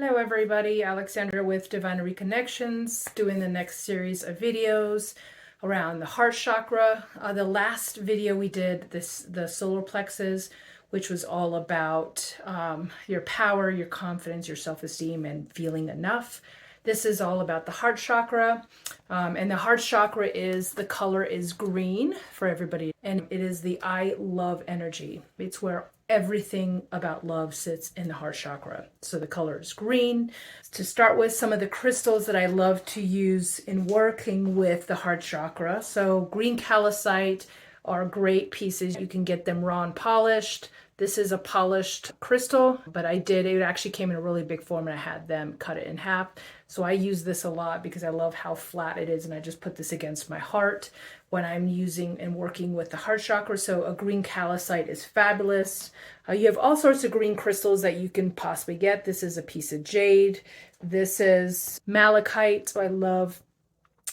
Hello everybody, Alexandra with Divine Reconnections, doing the next series of videos around the heart chakra. The last video we did, the solar plexus, which was all about your power, your confidence, your self-esteem, and feeling enough. This is all about the heart chakra, and the heart chakra the color is green for everybody, and it is the I love energy. It's where everything about love sits in the heart chakra. So the color is green. To start with, some of the crystals that I love to use in working with the heart chakra. So green calcite are great pieces. You can get them raw and polished. This is a polished crystal, but it actually came in a really big form and I had them cut it in half. So I use this a lot because I love how flat it is, and I just put this against my heart when I'm using and working with the heart chakra. So a green calcite is fabulous. You have all sorts of green crystals that you can possibly get. This is a piece of jade. This is malachite. So I love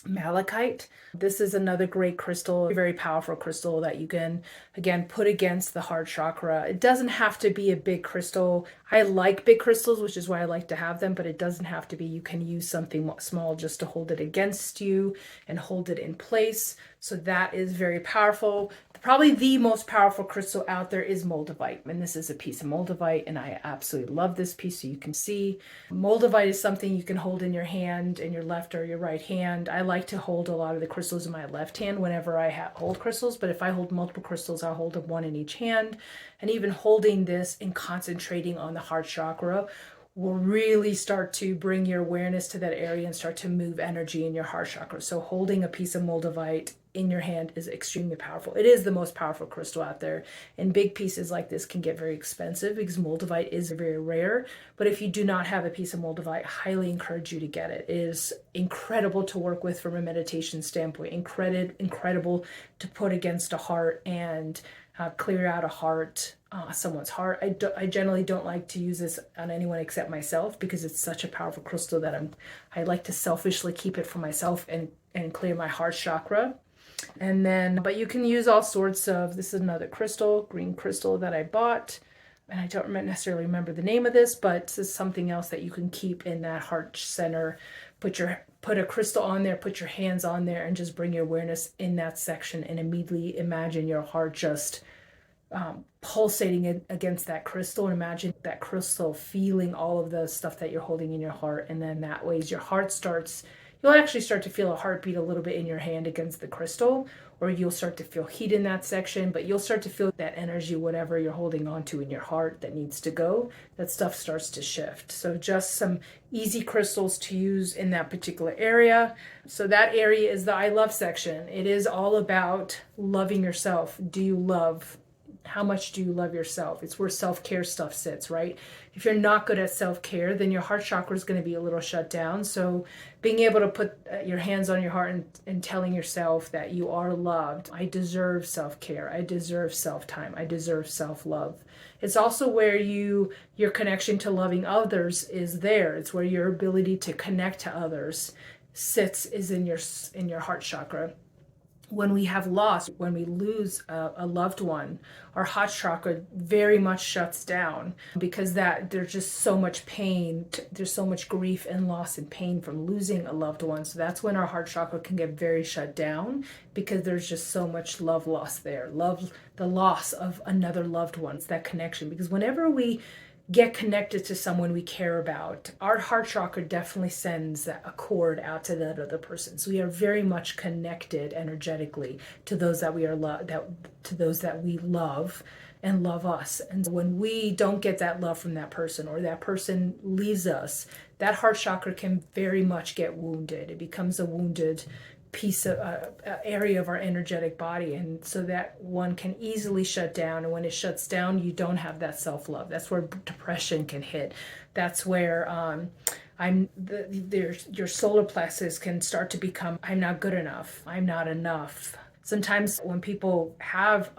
malachite. This is another great crystal, very powerful crystal that you can, again, put against the heart chakra. It doesn't have to be a big crystal. I like big crystals, which is why I like to have them, but it doesn't have to be. You can use something small just to hold it against you and hold it in place. So that is very powerful. Probably the most powerful crystal out there is moldavite, and this is a piece of moldavite, and I absolutely love this piece. So you can see moldavite is something you can hold in your hand, in your left or your right hand. I like to hold a lot of the crystals in my left hand whenever I hold crystals, but if I hold multiple crystals, I'll hold one in each hand. And even holding this and concentrating on the heart chakra will really start to bring your awareness to that area and start to move energy in your heart chakra. So holding a piece of moldavite in your hand is extremely powerful. It is the most powerful crystal out there, and big pieces like this can get very expensive because moldavite is very rare. But if you do not have a piece of moldavite, I highly encourage you to get it. It is incredible to work with from a meditation standpoint, incredible to put against a heart and clear out someone's heart. I generally don't like to use this on anyone except myself because it's such a powerful crystal that I like to selfishly keep it for myself and clear my heart chakra. And then, but you can use all sorts of, this is another crystal, green crystal that I bought, and I don't necessarily remember the name of this, but this is something else that you can keep in that heart center. Put a crystal on there, put your hands on there, and just bring your awareness in that section and immediately imagine your heart just pulsating against that crystal, and imagine that crystal feeling all of the stuff that you're holding in your heart. And then that way your heart you'll actually start to feel a heartbeat a little bit in your hand against the crystal, or you'll start to feel heat in that section, but you'll start to feel that energy, whatever you're holding on to in your heart that needs to go, that stuff starts to shift. So just some easy crystals to use in that particular area. So that area is the I love section. It is all about loving yourself. How much do you love yourself? It's where self-care stuff sits, right? If you're not good at self-care, then your heart chakra is going to be a little shut down. So being able to put your hands on your heart and telling yourself that you are loved. I deserve self-care. I deserve self-time. I deserve self-love. It's also where your connection to loving others is there. It's where your ability to connect to others is in your heart chakra. When we have loss, when we lose a loved one, our heart chakra very much shuts down because there's just so much pain. There's so much grief and loss and pain from losing a loved one. So that's when our heart chakra can get very shut down because there's just so much love lost there. Love, the loss of another loved one. It's that connection. Because whenever we get connected to someone we care about, our heart chakra definitely sends a cord out to that other person. So we are very much connected energetically to those that we love and love us. And when we don't get that love from that person, or that person leaves us, that heart chakra can very much get wounded. It becomes a wounded piece of area of our energetic body, and so that one can easily shut down. And when it shuts down, you don't have that self-love. That's where depression can hit. That's where your solar plexus can start to become, I'm not good enough, I'm not enough. Sometimes when people have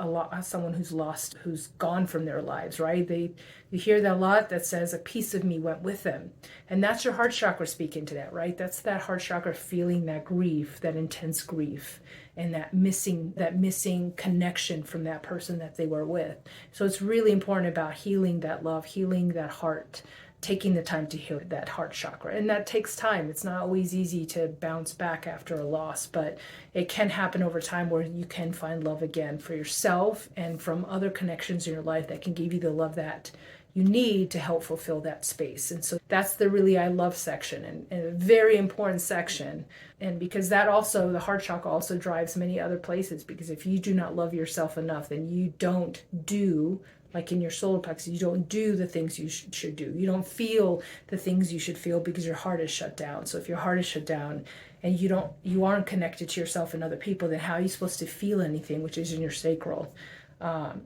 someone who's gone from their lives, right? You hear that a lot that says a piece of me went with them. And that's your heart chakra speaking to that, right? That's that heart chakra feeling that grief, that intense grief, and that missing connection from that person that they were with. So it's really important about healing that love, healing that heart, taking the time to heal that heart chakra. And that takes time. It's not always easy to bounce back after a loss, but it can happen over time where you can find love again for yourself and from other connections in your life that can give you the love that you need to help fulfill that space. And so that's the really I love section, and a very important section. And because that also, the heart chakra also drives many other places, because if you do not love yourself enough, then you don't do, like in your solar plexus, you don't do the things you should do. You don't feel the things you should feel because your heart is shut down. So if your heart is shut down and you aren't connected to yourself and other people, then how are you supposed to feel anything, which is in your sacral?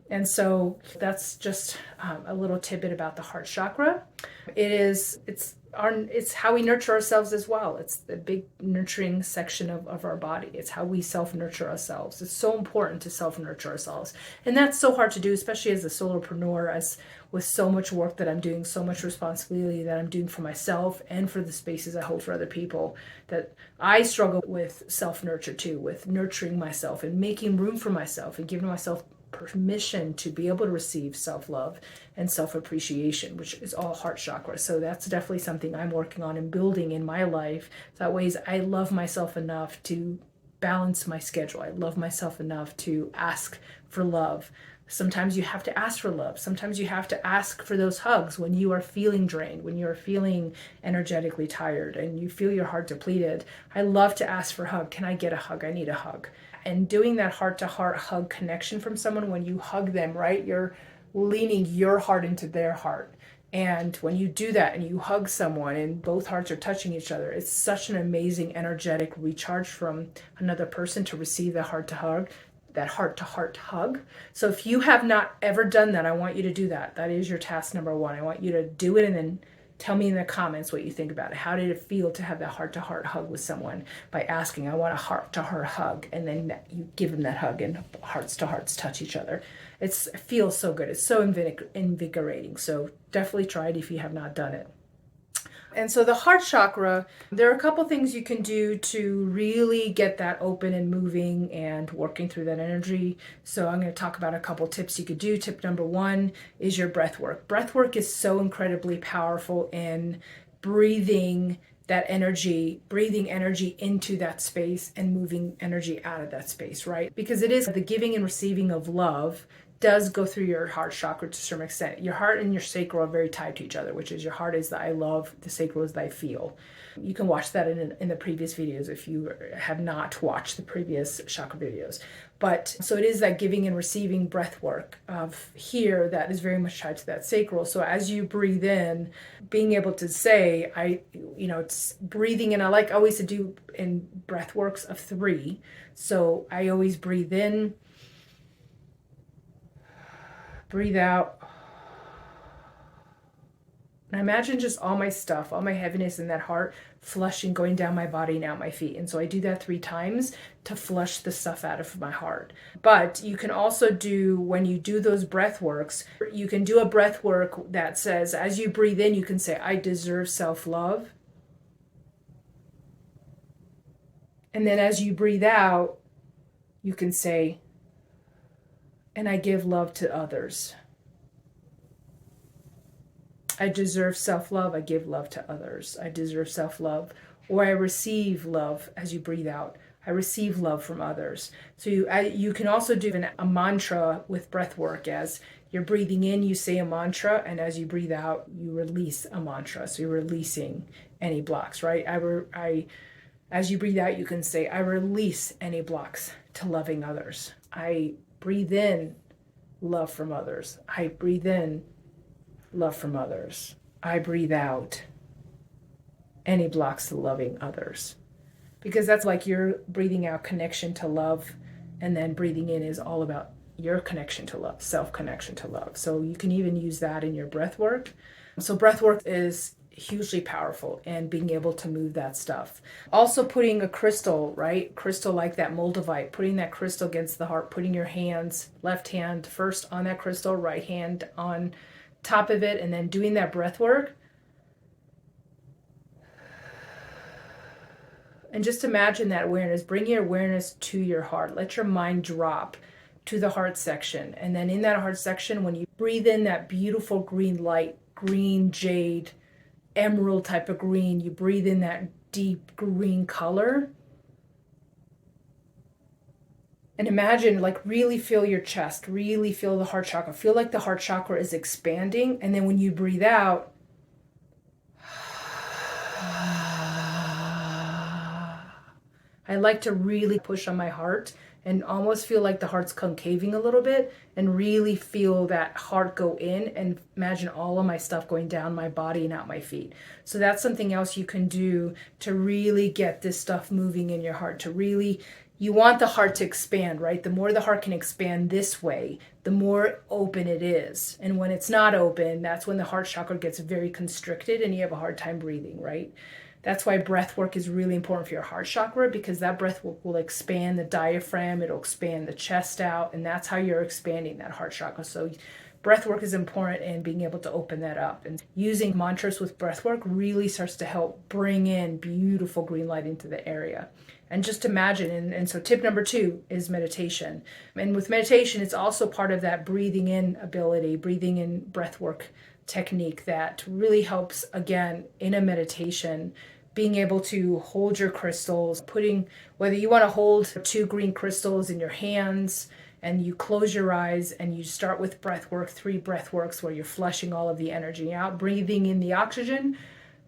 And so that's just a little tidbit about the heart chakra. It's how we nurture ourselves as well. It's the big nurturing section of our body. It's how we self-nurture ourselves. It's so important to self-nurture ourselves. And that's so hard to do, especially as a solopreneur, as with so much work that I'm doing, so much responsibility that I'm doing for myself and for the spaces I hold for other people, that I struggle with self-nurture too, with nurturing myself and making room for myself and giving myself permission to be able to receive self-love and self-appreciation, which is all heart chakra. So that's definitely something I'm working on and building in my life. That ways I love myself enough to balance my schedule. I love myself enough to ask for love. Sometimes you have to ask for love. Sometimes you have to ask for those hugs when you are feeling drained, when you are feeling energetically tired and you feel your heart depleted. I love to ask for a hug. Can I get a hug? I need a hug. And doing that heart-to-heart hug connection from someone, when you hug them, right, you're leaning your heart into their heart. And when you do that and you hug someone and both hearts are touching each other, it's such an amazing energetic recharge from another person to receive that heart-to-heart hug. So if you have not ever done that, I want you to do that. That is your task number one. I want you to do it and then tell me in the comments what you think about it. How did it feel to have that heart-to-heart hug with someone, by asking, I want a heart-to-heart hug, and then you give them that hug and hearts-to-hearts touch each other. It feels so good. It's so invigorating. So definitely try it if you have not done it. And so the heart chakra, there are a couple things you can do to really get that open and moving and working through that energy. So I'm going to talk about a couple tips you could do. Tip number one is your breath work. Breath work is so incredibly powerful in breathing that energy, breathing energy into that space and moving energy out of that space, right? Because it is the giving and receiving of love does go through your heart chakra to some extent. Your heart and your sacral are very tied to each other, which is your heart is the I love, the sacral is the I feel. You can watch that in the previous videos if you have not watched the previous chakra videos. But so it is that giving and receiving breath work of here that is very much tied to that sacral. So as you breathe in, being able to say, it's breathing in. I like always to do in breath works of 3. So I always breathe in, breathe out. And I imagine just all my stuff, all my heaviness in that heart flushing, going down my body and out my feet. And so I do that 3 times to flush the stuff out of my heart. But you can also do, when you do those breath works, you can do a breath work that says, as you breathe in, you can say, I deserve self-love. And then as you breathe out, you can say, and I give love to others. I deserve self-love. I give love to others. I deserve self-love. Or I receive love as you breathe out. I receive love from others. So you can also do a mantra with breath work. As you're breathing in, you say a mantra, and as you breathe out, you release a mantra. So you're releasing any blocks, right? As you breathe out, you can say, I release any blocks to loving others. I breathe in love from others. I breathe in love from others. I breathe out any blocks to loving others. Because that's like you're breathing out connection to love, and then breathing in is all about your connection to love, self-connection to love. So you can even use that in your breath work. So breath work is hugely powerful and being able to move that stuff. Also putting a crystal, right? Crystal like that moldavite, putting that crystal against the heart, putting your hands, left hand first on that crystal, right hand on top of it, and then doing that breath work. And just imagine that awareness. Bring your awareness to your heart. Let your mind drop to the heart section. And then in that heart section, when you breathe in that beautiful green light, green jade, emerald type of green. You breathe in that deep green color. And imagine, like, really feel your chest, really feel the heart chakra. Feel like the heart chakra is expanding. And then when you breathe out, I like to really push on my heart and almost feel like the heart's concaving a little bit, and really feel that heart go in, and imagine all of my stuff going down my body and out my feet. So that's something else you can do to really get this stuff moving in your heart, to really, you want the heart to expand, right? The more the heart can expand this way, the more open it is. And when it's not open, that's when the heart chakra gets very constricted and you have a hard time breathing, right? That's why breath work is really important for your heart chakra, because that breath work will expand the diaphragm, it'll expand the chest out, and that's how you're expanding that heart chakra. So breath work is important in being able to open that up. And using mantras with breath work really starts to help bring in beautiful green light into the area. And just imagine, and so tip number 2 is meditation. And with meditation, it's also part of that breathing in ability, breathing in breath work technique that really helps, again, in a meditation, being able to hold your crystals, putting, whether you want to hold 2 green crystals in your hands and you close your eyes and you start with breath work, 3 breath works where you're flushing all of the energy out, breathing in the oxygen,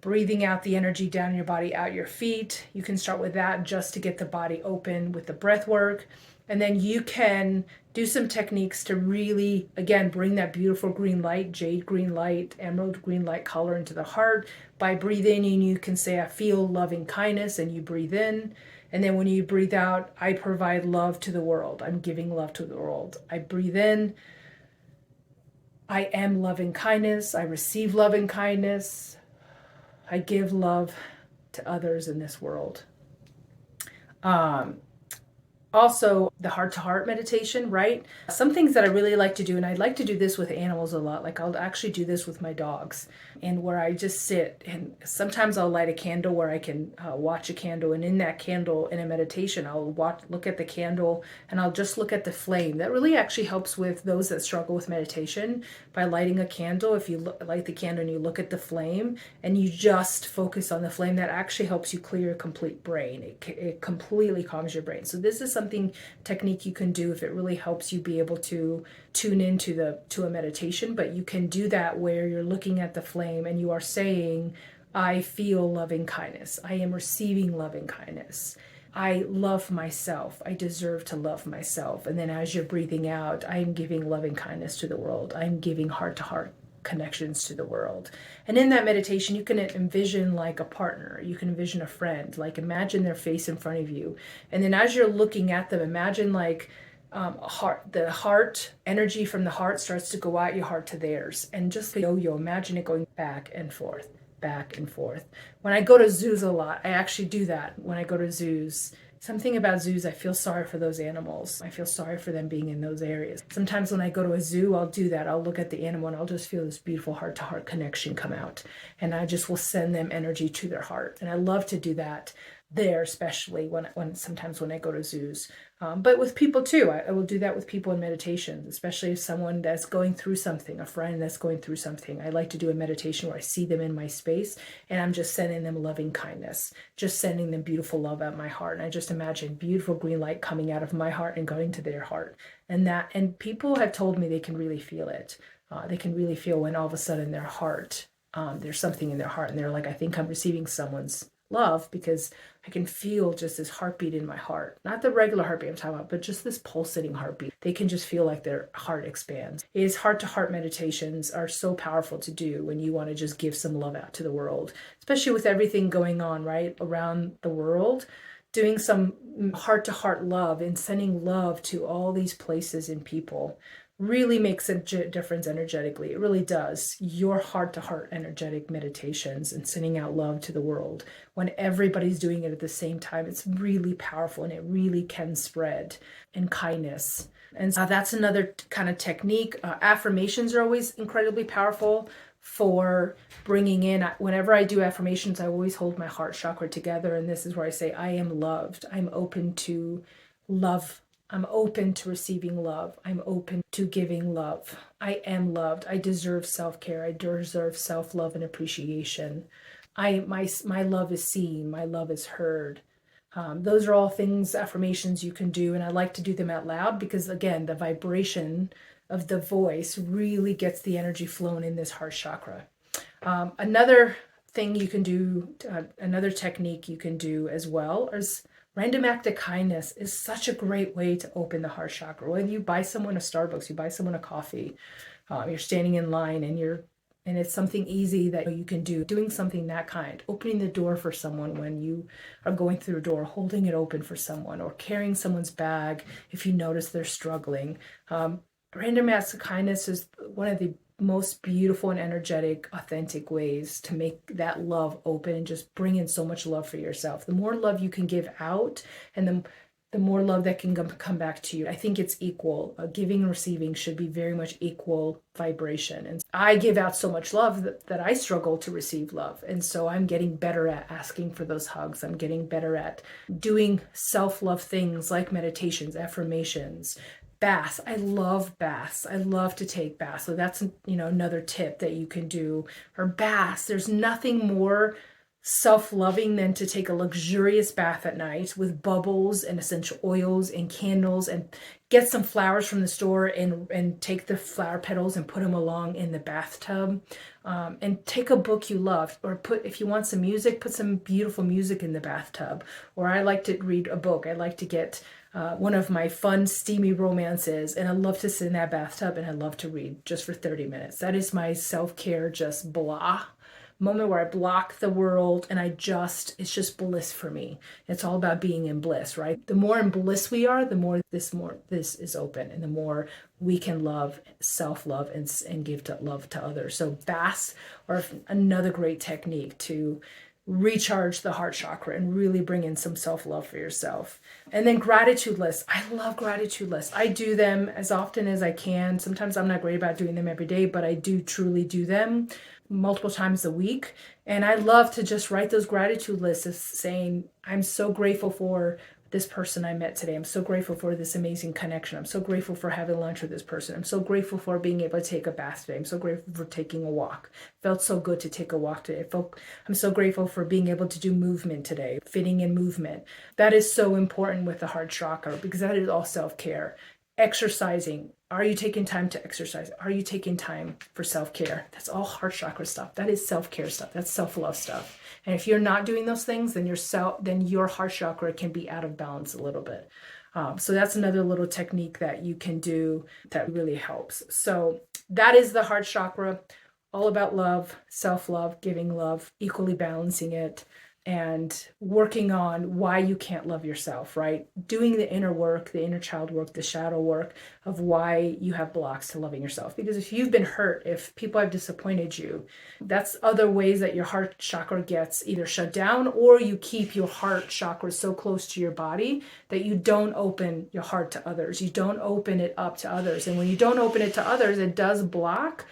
breathing out the energy down your body, out your feet. You can start with that just to get the body open with the breath work. And then you can do some techniques to really, again, bring that beautiful green light, jade green light, emerald green light color into the heart by breathing in. You can say, I feel loving kindness, and you breathe in. And then when you breathe out, I provide love to the world. I'm giving love to the world. I breathe in. I am loving kindness. I receive loving kindness. I give love to others in this world. Also, the heart-to-heart meditation, right? Some things that I really like to do, and I like to do this with animals a lot, like I'll actually do this with my dogs, and where I just sit, and sometimes I'll light a candle where I can watch a candle, and in that candle, in a meditation, I'll look at the candle, and I'll just look at the flame. That really actually helps with those that struggle with meditation. By lighting a candle, if you light the candle and you look at the flame, and you just focus on the flame, that actually helps you clear your complete brain. It completely calms your brain. So this is something technique you can do if it really helps you be able to tune into a meditation. But you can do that where you're looking at the flame and you are saying, I feel loving kindness. I am receiving loving kindness. I love myself. I deserve to love myself. And then as you're breathing out, I am giving loving kindness to the world. I'm giving heart-to-heart connections to the world. And in that meditation, you can envision like a partner, you can envision a friend, like imagine their face in front of you. And then as you're looking at them, imagine like the heart energy from the heart starts to go out your heart to theirs. And just yo-yo, imagine it going back and forth, back and forth. When I go to zoos a lot, I actually do that when I go to zoos. Something about zoos, I feel sorry for those animals. I feel sorry for them being in those areas. Sometimes when I go to a zoo, I'll do that. I'll look at the animal and I'll just feel this beautiful heart-to-heart connection come out. And I just will send them energy to their heart. And I love to do that there, especially sometimes when I go to zoos. But with people too, I will do that with people in meditation, especially if someone that's going through something, a friend that's going through something. I like to do a meditation where I see them in my space and I'm just sending them loving kindness, just sending them beautiful love out my heart. And I just imagine beautiful green light coming out of my heart and going to their heart. And people have told me they can really feel it. They can really feel when all of a sudden their heart, there's something in their heart and they're like, I think I'm receiving someone's love because I can feel just this heartbeat in my heart. Not the regular heartbeat I'm talking about, but just this pulsating heartbeat. They can just feel like their heart expands. Heart-to-heart meditations are so powerful to do when you want to just give some love out to the world, especially with everything going on right around the world. Doing some heart-to-heart love and sending love to all these places and people really makes a difference energetically. It really does. Your heart-to-heart energetic meditations and sending out love to the world when everybody's doing it at the same time, it's really powerful and it really can spread in kindness. And so that's another kind of technique. Affirmations are always incredibly powerful for bringing in. Whenever I do affirmations, I always hold my heart chakra together. And this is where I say, I am loved. I'm open to love I'm open to receiving love. I'm open to giving love. I am loved. I deserve self-care. I deserve self-love and appreciation. My love is seen. My love is heard. Those are all things, affirmations you can do. And I like to do them out loud because, again, the vibration of the voice really gets the energy flowing in this heart chakra. Another thing you can do, another technique you can do as well is random act of kindness is such a great way to open the heart chakra. Whether you buy someone a Starbucks, you buy someone a coffee, you're standing in line and it's something easy that you can do, doing something that kind, opening the door for someone when you are going through a door, holding it open for someone, or carrying someone's bag if you notice they're struggling. Random acts of kindness is one of the most beautiful and energetic, authentic ways to make that love open and just bring in so much love for yourself. The more love you can give out, and the more love that can come back to you. I think it's equal. Giving and receiving should be very much equal vibration. And I give out so much love that I struggle to receive love. And so I'm getting better at asking for those hugs. I'm getting better at doing self-love things like meditations, affirmations, baths. I love baths. I love to take baths. So that's, another tip that you can do. Or baths. There's nothing more self-loving than to take a luxurious bath at night with bubbles and essential oils and candles, and get some flowers from the store and take the flower petals and put them along in the bathtub, and take a book you love, or if you want some music, put some beautiful music in the bathtub. Or I like to read a book. I like to get one of my fun, steamy romances, and I love to sit in that bathtub and I love to read just for 30 minutes. That is my self-care, just blah moment where I block the world and it's just bliss for me. It's all about being in bliss, right? The more in bliss we are, the more this is open, and the more we can love, self-love, and give love to others. So baths are another great technique to recharge the heart chakra and really bring in some self-love for yourself. And then gratitude lists. I love gratitude lists. I do them as often as I can. Sometimes I'm not great about doing them every day, but I do truly do them multiple times a week. And I love to just write those gratitude lists saying, I'm so grateful for this person I met today. I'm so grateful for this amazing connection. I'm so grateful for having lunch with this person. I'm so grateful for being able to take a bath today. I'm so grateful for taking a walk. It felt so good to take a walk today. I'm so grateful for being able to do movement today, fitting in movement. That is so important with the heart chakra because that is all self-care. Exercising. Are you taking time to exercise? Are you taking time for self-care? That's all heart chakra stuff. That is self-care stuff. That's self-love stuff. And if you're not doing those things, then your heart chakra can be out of balance a little bit. So that's another little technique that you can do that really helps. So that is the heart chakra, all about love, self-love, giving love, equally balancing it, and working on why you can't love yourself, right? Doing the inner work, the inner child work, the shadow work of why you have blocks to loving yourself. Because if you've been hurt, if people have disappointed you, that's other ways that your heart chakra gets either shut down, or you keep your heart chakra so close to your body that you don't open your heart to others. You don't open it up to others. And when you don't open it to others, it does block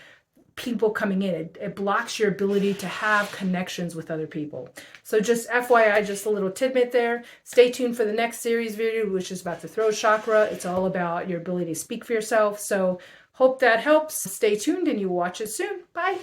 people coming in. It blocks your ability to have connections with other people. So just FYI, just a little tidbit there. Stay tuned for the next series video, which is about the throat chakra. It's all about your ability to speak for yourself. So hope that helps. Stay tuned and you watch it soon. Bye.